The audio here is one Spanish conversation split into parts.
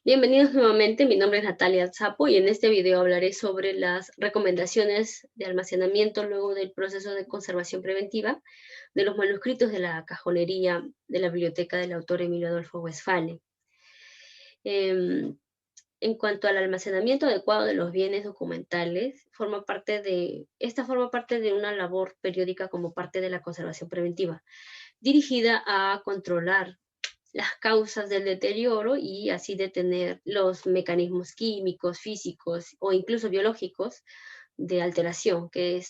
Bienvenidos nuevamente, mi nombre es Natalia Zapo y en este video hablaré sobre las recomendaciones de almacenamiento luego del proceso de conservación preventiva de los manuscritos de la cajonería de la biblioteca del autor Emilio Adolfo Westphalen. Em, en cuanto al almacenamiento adecuado de los bienes documentales, esta forma parte de una labor periódica como parte de la conservación preventiva, dirigida a controlar las causas del deterioro y así detener los mecanismos químicos, físicos o incluso biológicos de alteración que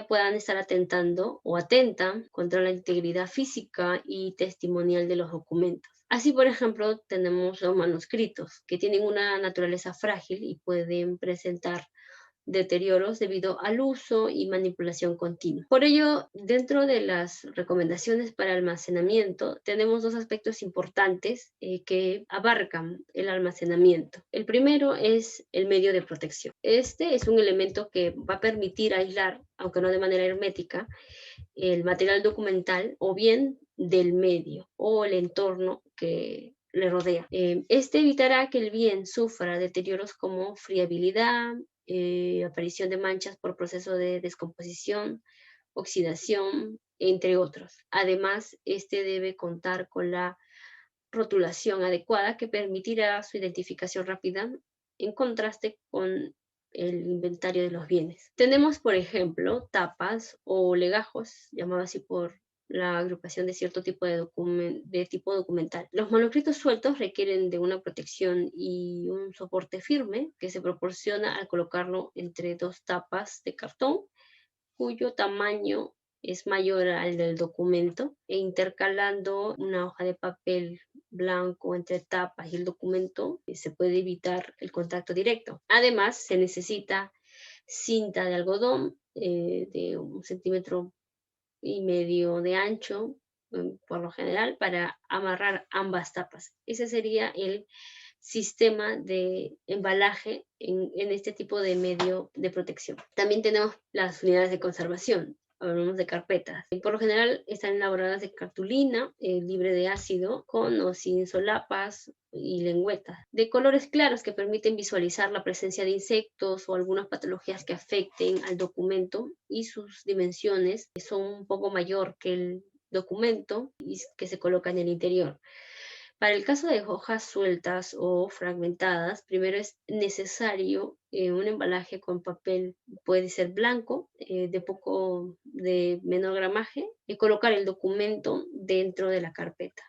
puedan estar atentando o atentan contra la integridad física y testimonial de los documentos. Así, por ejemplo, tenemos los manuscritos, que tienen una naturaleza frágil y pueden presentar deterioros debido al uso y manipulación continua. Por ello, dentro de las recomendaciones para almacenamiento, tenemos dos aspectos importantes que abarcan el almacenamiento. El primero es el medio de protección. Este es un elemento que va a permitir aislar, aunque no de manera hermética, el material documental o bien del medio o el entorno que le rodea. Este evitará que el bien sufra deterioros como friabilidad, aparición de manchas por proceso de descomposición, oxidación, entre otros. Además, este debe contar con la rotulación adecuada que permitirá su identificación rápida en contraste con el inventario de los bienes. Tenemos, por ejemplo, tapas o legajos, llamados así por la agrupación de cierto tipo de tipo documental. Los manuscritos sueltos requieren de una protección y un soporte firme que se proporciona al colocarlo entre dos tapas de cartón cuyo tamaño es mayor al del documento e intercalando una hoja de papel blanco entre tapas y el documento, se puede evitar el contacto directo. Además, se necesita cinta de algodón de 1,5 centímetros de ancho, por lo general, para amarrar ambas tapas. Ese sería el sistema de embalaje en este tipo de medio de protección. También tenemos las unidades de conservación. Hablamos de carpetas. Por lo general están elaboradas de cartulina, libre de ácido, con o sin solapas y lengüetas, de colores claros que permiten visualizar la presencia de insectos o algunas patologías que afecten al documento, y sus dimensiones son un poco mayor que el documento y que se coloca en el interior. Para el caso de hojas sueltas o fragmentadas, primero es necesario un embalaje con papel, puede ser blanco, de menor gramaje, y colocar el documento dentro de la carpeta.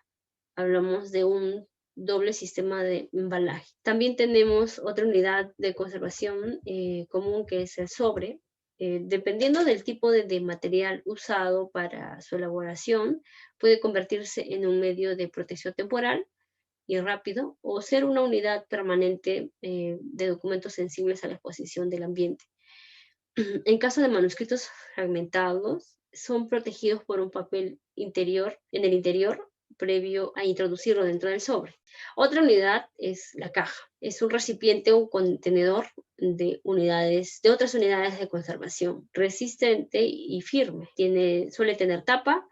Hablamos de un doble sistema de embalaje. También tenemos otra unidad de conservación común, que es el sobre. Dependiendo del tipo de material usado para su elaboración, puede convertirse en un medio de protección temporal y rápido, o ser una unidad permanente de documentos sensibles a la exposición del ambiente. En caso de manuscritos fragmentados, son protegidos por un papel interior en el interior previo a introducirlo dentro del sobre. Otra unidad es la caja. Es un recipiente o contenedor de otras unidades de conservación, resistente y firme. Suele tener tapa,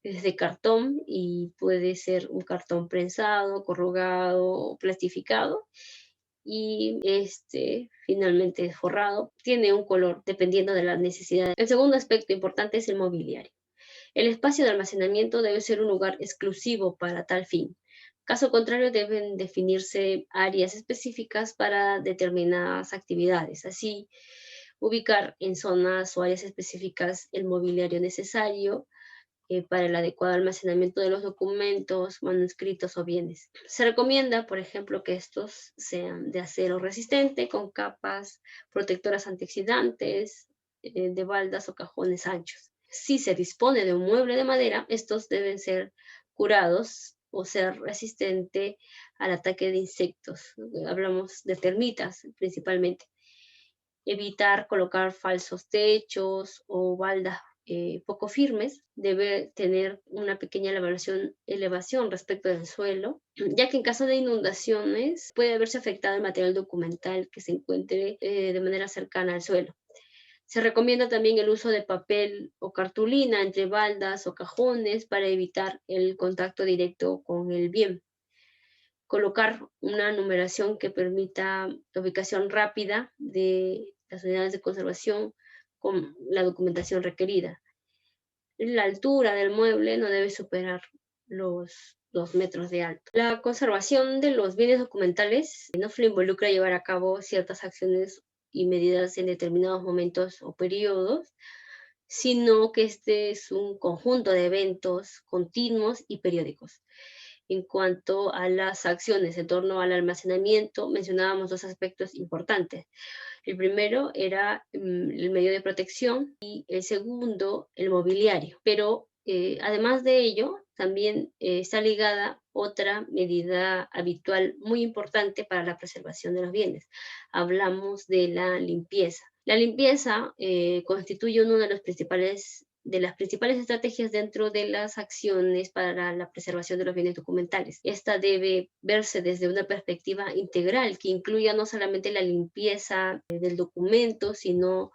es de cartón y puede ser un cartón prensado, corrugado o plastificado, y finalmente forrado. Tiene un color dependiendo de las necesidades. El segundo aspecto importante es el mobiliario. El espacio de almacenamiento debe ser un lugar exclusivo para tal fin. Caso contrario, deben definirse áreas específicas para determinadas actividades. Así, ubicar en zonas o áreas específicas el mobiliario necesario para el adecuado almacenamiento de los documentos, manuscritos o bienes. Se recomienda, por ejemplo, que estos sean de acero resistente, con capas protectoras antioxidantes, de baldas o cajones anchos. Si se dispone de un mueble de madera, estos deben ser curados o ser resistente al ataque de insectos. Hablamos de termitas principalmente. Evitar colocar falsos techos o baldas poco firmes. Debe tener una pequeña elevación respecto del suelo, ya que en caso de inundaciones puede verse afectado el material documental que se encuentre de manera cercana al suelo. Se recomienda también el uso de papel o cartulina entre baldas o cajones para evitar el contacto directo con el bien. colocar una numeración que permita la ubicación rápida de las unidades de conservación con la documentación requerida. La altura del mueble no debe superar los 2 metros de alto. La conservación de los bienes documentales no solo involucra llevar a cabo ciertas acciones y medidas en determinados momentos o periodos, sino que este es un conjunto de eventos continuos y periódicos. En cuanto a las acciones en torno al almacenamiento, mencionábamos dos aspectos importantes. El primero era el medio de protección y el segundo, el mobiliario. Pero además de ello, también está ligada otra medida habitual muy importante para la preservación de los bienes. Hablamos de la limpieza. La limpieza constituye uno de las principales estrategias dentro de las acciones para la preservación de los bienes documentales. Esta debe verse desde una perspectiva integral que incluya no solamente la limpieza del documento, sino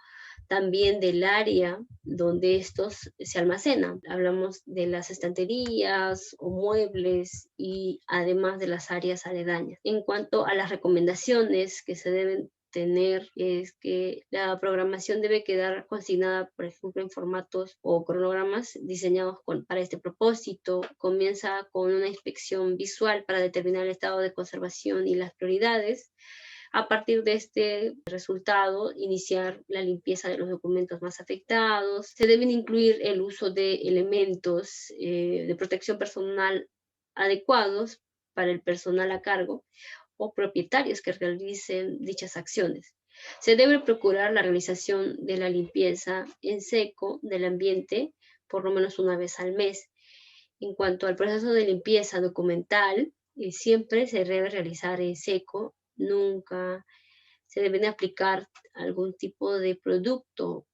también del área donde estos se almacenan. Hablamos de las estanterías o muebles y además de las áreas aledañas. En cuanto a las recomendaciones que se deben tener, es que la programación debe quedar consignada, por ejemplo, en formatos o cronogramas diseñados para este propósito. Comienza con una inspección visual para determinar el estado de conservación y las prioridades. A partir de este resultado, iniciar la limpieza de los documentos más afectados. Se deben incluir el uso de elementos de protección personal adecuados para el personal a cargo o propietarios que realicen dichas acciones. Se debe procurar la realización de la limpieza en seco del ambiente por lo menos una vez al mes. En cuanto al proceso de limpieza documental, siempre se debe realizar en seco, nunca se deben aplicar algún tipo de producto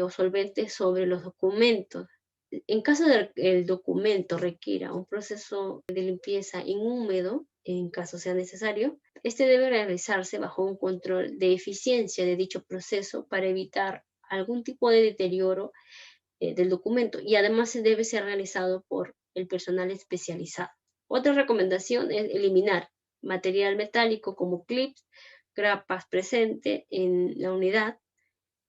o solvente sobre los documentos. En caso de que el documento requiera un proceso de limpieza en húmedo, en caso sea necesario, este debe realizarse bajo un control de eficiencia de dicho proceso para evitar algún tipo de deterioro del documento y además se debe ser realizado por el personal especializado. Otra recomendación es eliminar material metálico como clips, grapas presente en la unidad.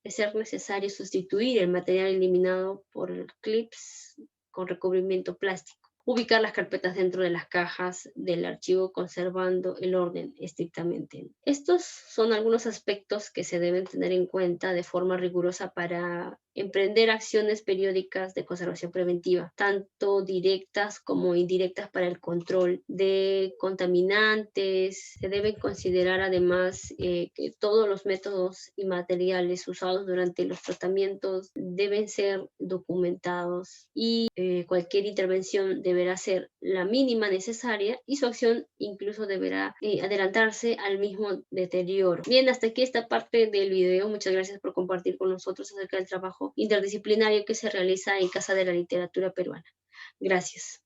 De ser necesario sustituir el material eliminado por clips con recubrimiento plástico. Ubicar las carpetas dentro de las cajas del archivo conservando el orden estrictamente. Estos son algunos aspectos que se deben tener en cuenta de forma rigurosa para emprender acciones periódicas de conservación preventiva, tanto directas como indirectas para el control de contaminantes. Se deben considerar además que todos los métodos y materiales usados durante los tratamientos deben ser documentados y cualquier intervención deberá ser la mínima necesaria y su acción incluso deberá adelantarse al mismo deterioro. Bien, hasta aquí esta parte del video. Muchas gracias por compartir con nosotros acerca del trabajo interdisciplinario que se realiza en Casa de la Literatura Peruana. Gracias.